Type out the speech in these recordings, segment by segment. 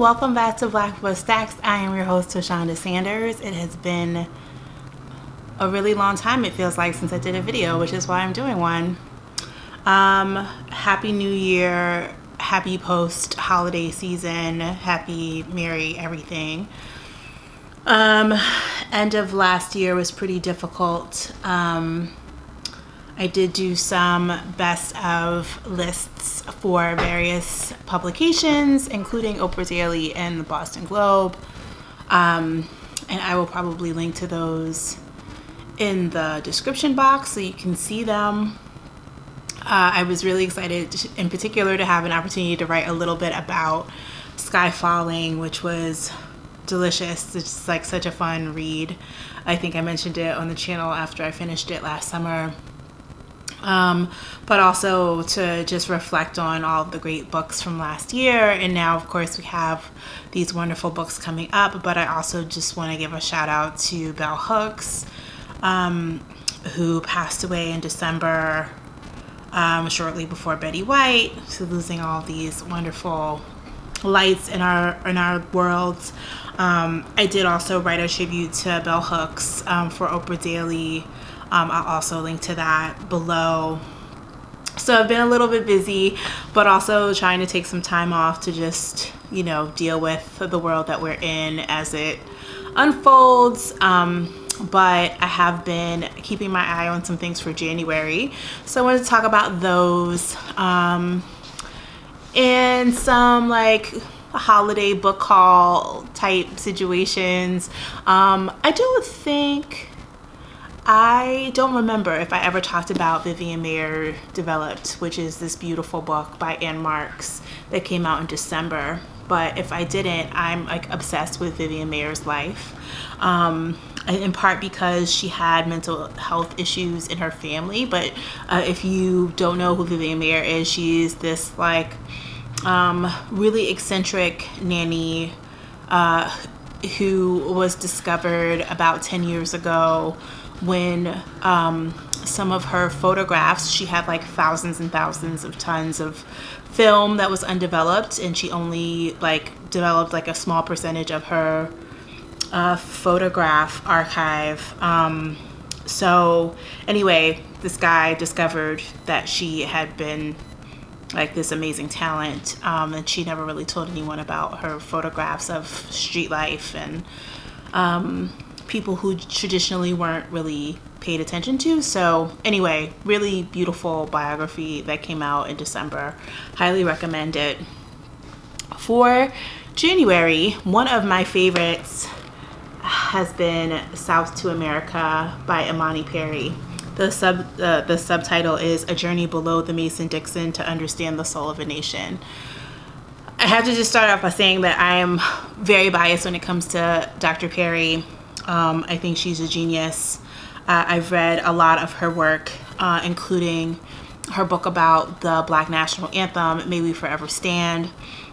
welcome back to Black Boy Stacks. I am your host, Toshonda Sanders. It has been a really long time, it feels like, since I did a video, which is why I'm doing one. Happy New Year, happy post-holiday season, happy, merry everything. End of last year was pretty difficult. I did do some best of lists for various publications, including Oprah Daily and the Boston Globe. And I will probably link to those in the description box so you can see them. I was really excited in particular to have an opportunity to write a little bit about Sky Falling, which was delicious. It's like such a fun read. I think I mentioned it on the channel after I finished it last summer. But also to just reflect on all of the great books from last year. And now, of course, we have these wonderful books coming up. But I also just want to give a shout out to Bell Hooks, who passed away in December, shortly before Betty White. So losing all these wonderful lights in our worlds. I did also write a tribute to Bell Hooks for Oprah Daily. I'll also link to that below. So I've been a little bit busy, but also trying to take some time off to just, deal with the world that we're in as it unfolds. But I have been keeping my eye on some things for January. So I wanted to talk about those and some holiday book haul type situations. I don't remember if I ever talked about Vivian Mayer Developed, which is this beautiful book by Anne Marks that came out in December. But if I didn't, I'm obsessed with Vivian Mayer's life. In part because she had mental health issues in her family. But if you don't know who Vivian Mayer is, she's this really eccentric nanny who was discovered about 10 years ago when some of her photographs, she had thousands and thousands of tons of film that was undeveloped, and she only developed a small percentage of her photograph archive. So anyway, this guy discovered that she had been this amazing talent, and she never really told anyone about her photographs of street life and people who traditionally weren't really paid attention to. So anyway, really beautiful biography that came out in December. Highly recommend it. For January, one of my favorites has been South to America by Imani Perry. The subtitle is A Journey Below the Mason-Dixon to Understand the Soul of a Nation. I have to just start off by saying that I am very biased when it comes to Dr. Perry. I think she's a genius. I've read a lot of her work, including her book about the Black National Anthem, May We Forever Stand,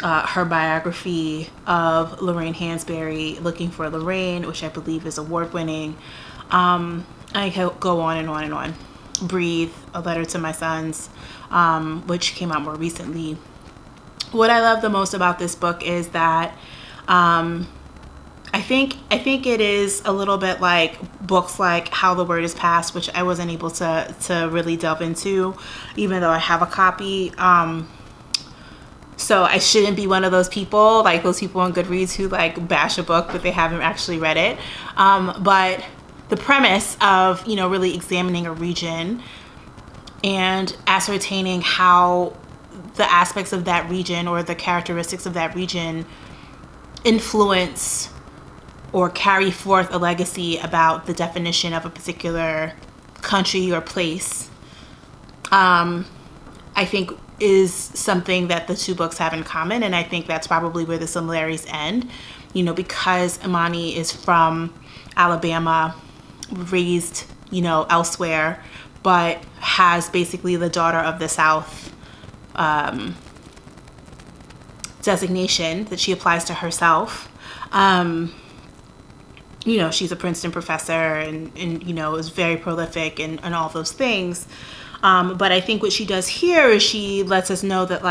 her biography of Lorraine Hansberry, Looking for Lorraine, which I believe is award-winning. I could go on and on and on. Breathe, A Letter to My Sons, which came out more recently. What I love the most about this book is that I think it is a little bit like books like How the Word is Passed, which I wasn't able to really delve into, even though I have a copy. So I shouldn't be one of those people, those people on Goodreads who bash a book but they haven't actually read it. But the premise of really examining a region and ascertaining how the aspects of that region or the characteristics of that region influence or carry forth a legacy about the definition of a particular country or place, I think is something that the two books have in common. And I think that's probably where the similarities end, because Imani is from Alabama, raised, elsewhere, but has basically the daughter of the South designation that she applies to herself. She's a Princeton professor and is very prolific and all those things. But I think what she does here is she lets us know that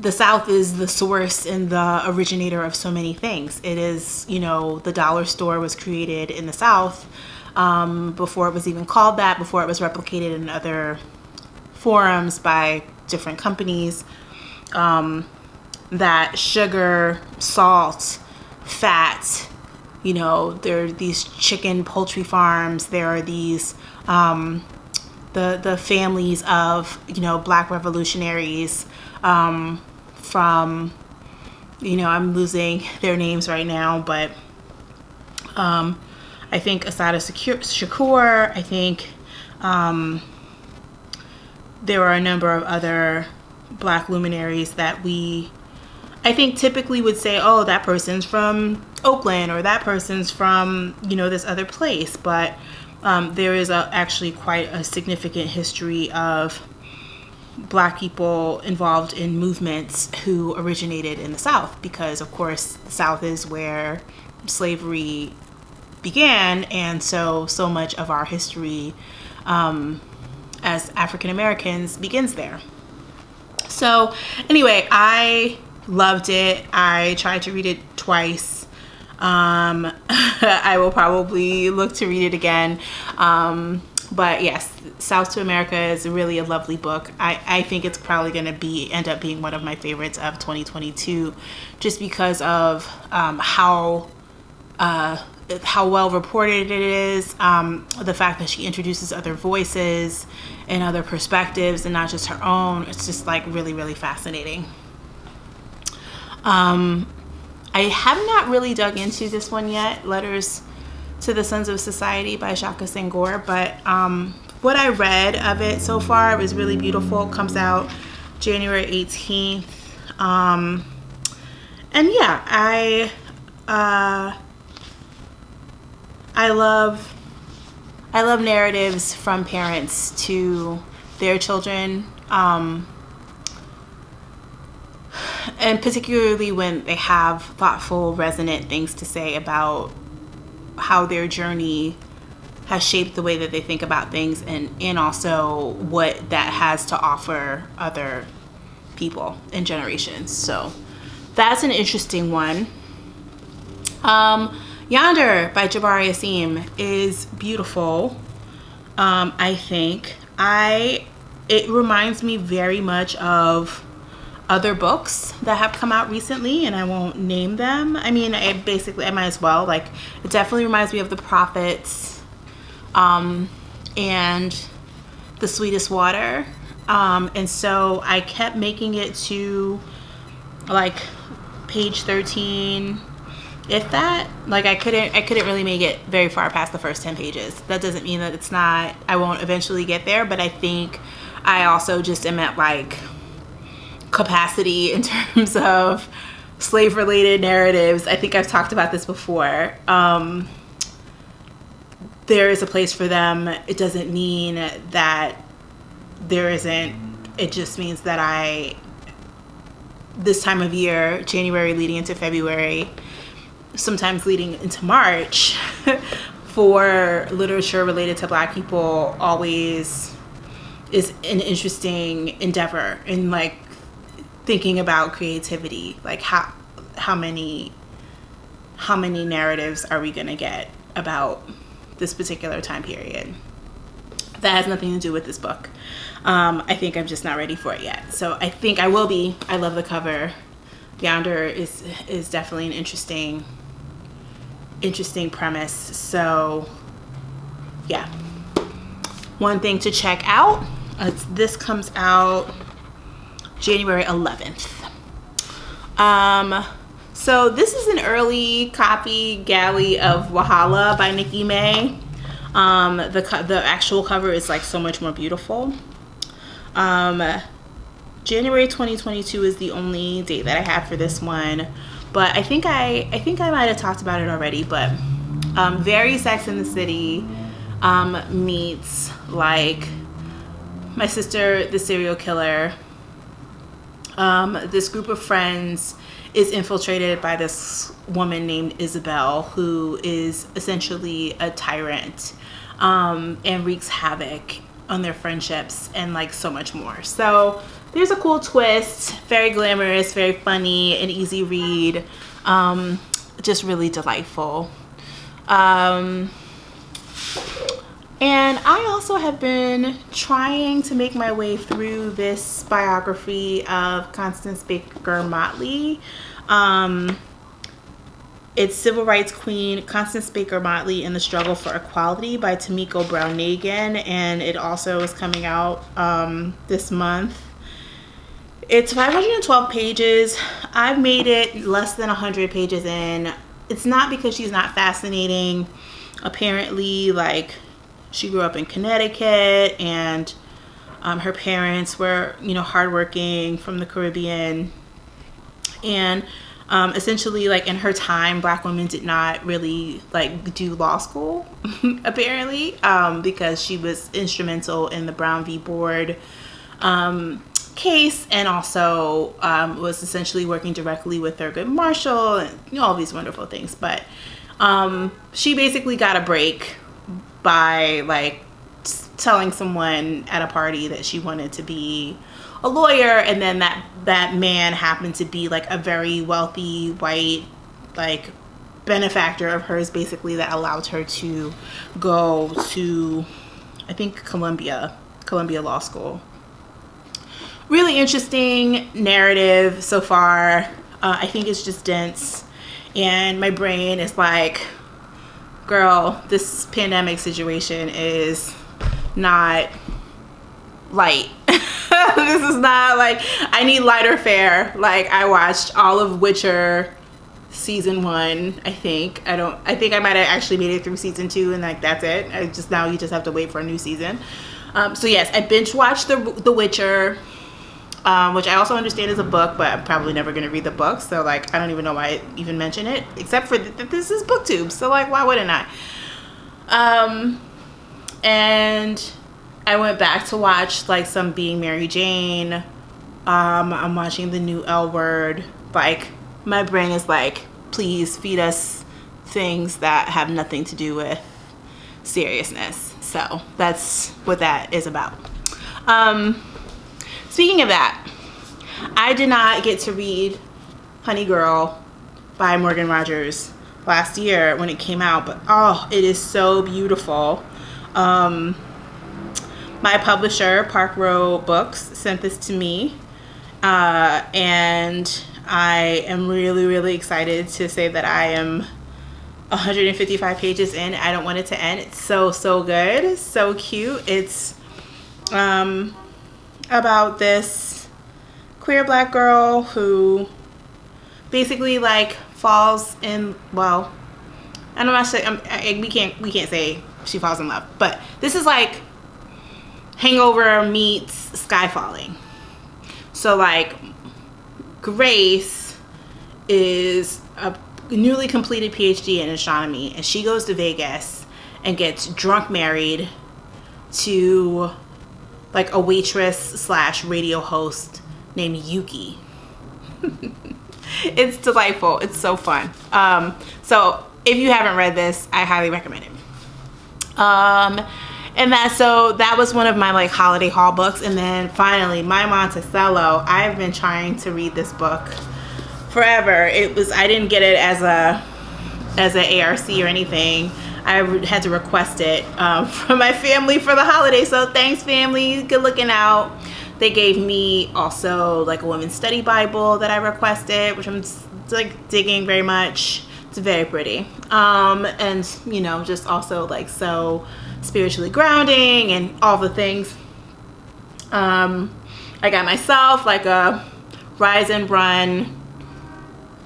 the South is the source and the originator of so many things. It is, the dollar store was created in the South before it was even called that, before it was replicated in other forums by different companies. That sugar, salt, fat, there are these chicken poultry farms. There are these the families of Black revolutionaries from I'm losing their names right now, but I think Assata Shakur. I think there are a number of other Black luminaries that I think typically would say, oh, that person's from Oakland or that person's from, this other place. But there is actually quite a significant history of Black people involved in movements who originated in the South, because, of course, the South is where slavery began. And so much of our history as African Americans begins there. So anyway, I loved it. I tried to read it twice. I will probably look to read it again. But yes, South to America is really a lovely book. I think it's probably going to end up being one of my favorites of 2022, just because of how well reported it is, the fact that she introduces other voices and other perspectives and not just her own. It's just like really, really fascinating. I have not really dug into this one yet, Letters to the Sons of Society by Shaka Senghor, but what I read of it so far, it was really beautiful. It comes out January 18th. And yeah, I love narratives from parents to their children, and particularly when they have thoughtful, resonant things to say about how their journey has shaped the way that they think about things, and also what that has to offer other people and generations. So that's an interesting one. Younder by Jabari Asim is beautiful. I think it reminds me very much of other books that have come out recently, and I won't name them. I mean, I might as well. Like, it definitely reminds me of The Prophets, and The Sweetest Water. And so I kept making it to like page 13. If that, like, I couldn't really make it very far past the first 10 pages. That doesn't mean that I won't eventually get there, but I think I also just am at like capacity in terms of slave related narratives. I think I've talked about this before. There is a place for them. It doesn't mean that there isn't. It just means that this time of year, January leading into February, sometimes leading into March, for literature related to Black people always is an interesting endeavor in like thinking about creativity. Like how many narratives are we gonna get about this particular time period? That has nothing to do with this book. I think I'm just not ready for it yet. So I think I will be. I love the cover. Younder is definitely an interesting premise. So yeah, one thing to check out. This comes out January 11th. So this is an early copy, Galley of Valhalla by Nikki May. The actual cover is like so much more beautiful. January 2022 is the only date that I have for this one, but I think I might have talked about it already. But very Sex in the City meets like My Sister the Serial Killer. This group of friends is infiltrated by this woman named Isabel, who is essentially a tyrant, and wreaks havoc on their friendships and like so much more. So there's a cool twist, very glamorous, very funny, an easy read, just really delightful. And I also have been trying to make my way through this biography of Constance Baker Motley. It's Civil Rights Queen Constance Baker Motley in the Struggle for Equality by Tomiko Brown Nagin, and it also is coming out this month. It's 512 pages. I've made it less than 100 pages in. It's not because she's not fascinating. Apparently, like, she grew up in Connecticut, and her parents were, you know, hardworking from the Caribbean. And essentially, like, in her time, Black women did not really, like, do law school, apparently, because she was instrumental in the Brown v. Board case, and also was essentially working directly with Thurgood Marshall, and, you know, all these wonderful things. But she basically got a break by, like, telling someone at a party that she wanted to be a lawyer, and then that man happened to be, like, a very wealthy white, like, benefactor of hers, basically, that allowed her to go to, I think, Columbia Law School. Really interesting narrative so far. I think it's just dense, and my brain is like, girl, this pandemic situation is not light. This is not, like, I need lighter fare. Like, I watched all of Witcher season 1, I think. I think I might have actually made it through season 2, and, like, that's it. Now you just have to wait for a new season. So yes, I binge watched the Witcher, which I also understand is a book, but I'm probably never going to read the book. So, like, I don't even know why I even mention it, except for that this is BookTube. So, like, why wouldn't I? And I went back to watch, like, some Being Mary Jane. I'm watching the new L Word. Like, my brain is like, please feed us things that have nothing to do with seriousness. So that's what that is about. Speaking of that, I did not get to read Honey Girl by Morgan Rogers last year when it came out, but oh, it is so beautiful. My publisher, Park Row Books, sent this to me, and I am really, really excited to say that I am 155 pages in. I don't want it to end. It's so, so good. So cute. It's about this queer Black girl who basically, like, falls in, well, I'm not saying, we can't say she falls in love, but this is like Hangover meets Sky Falling. So, like, Grace is a newly completed PhD in astronomy, and she goes to Vegas and gets drunk married to, like, a waitress / radio host named Yuki. It's delightful. It's so fun. So if you haven't read this, I highly recommend it. And that was one of my, like, holiday haul books. And then finally, My Monticello. I've been trying to read this book forever. I didn't get it as an ARC or anything. I had to request it from my family for the holiday. So thanks, family. Good looking out. They gave me also, like, a women's study Bible that I requested, which I'm just, like, digging very much. It's very pretty. And, you know, just also, like, so spiritually grounding and all the things. I got myself, like, a Rise and Run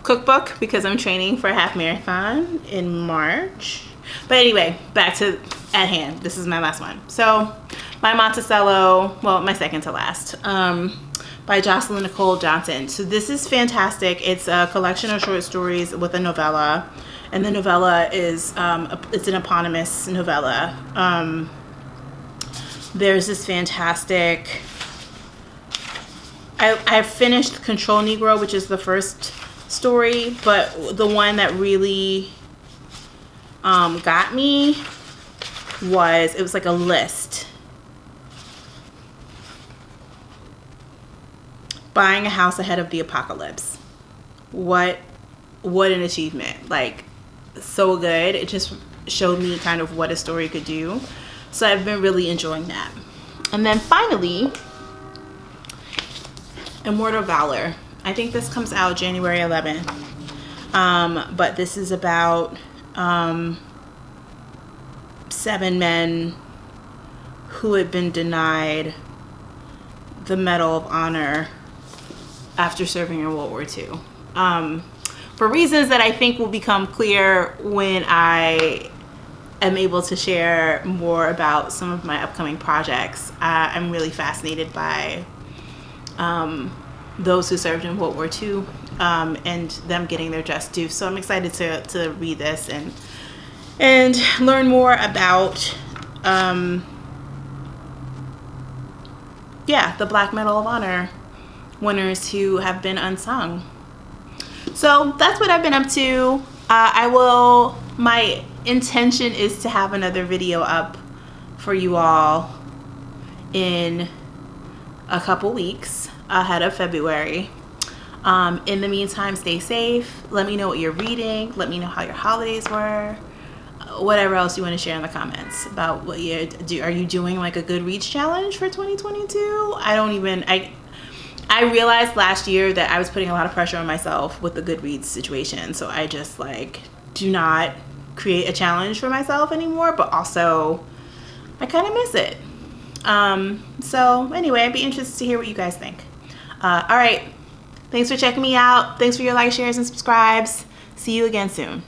cookbook because I'm training for a half marathon in March. But anyway, back to at hand. This is my last one. So, My Monticello, well, my second to last, by Jocelyn Nicole Johnson. So this is fantastic. It's a collection of short stories with a novella, and the novella is it's an eponymous novella. There's this fantastic. I finished Control Negro, which is the first story, but the one that really got me was, it was like a list. buying a house ahead of the apocalypse. What an achievement. Like, so good. It just showed me kind of what a story could do. So I've been really enjoying that. And then finally, Immortal Valor. I think this comes out January 11th. But this is about 7 men who had been denied the Medal of Honor after serving in World War II. For reasons that I think will become clear when I am able to share more about some of my upcoming projects. I'm really fascinated by those who served in World War II and them getting their just due. So I'm excited to read this and learn more about the Black Medal of Honor winners who have been unsung. So that's what I've been up to. My intention is to have another video up for you all in a couple weeks ahead of February. In the meantime, stay safe. Let me know what you're reading. Let me know how your holidays were. Whatever else you want to share in the comments about what you do. Are you doing like a Goodreads challenge for 2022? I realized last year that I was putting a lot of pressure on myself with the Goodreads situation. So I just like do not create a challenge for myself anymore, but also I kind of miss it. So anyway, I'd be interested to hear what you guys think. All right. Thanks for checking me out. Thanks for your likes, shares, and subscribes. See you again soon.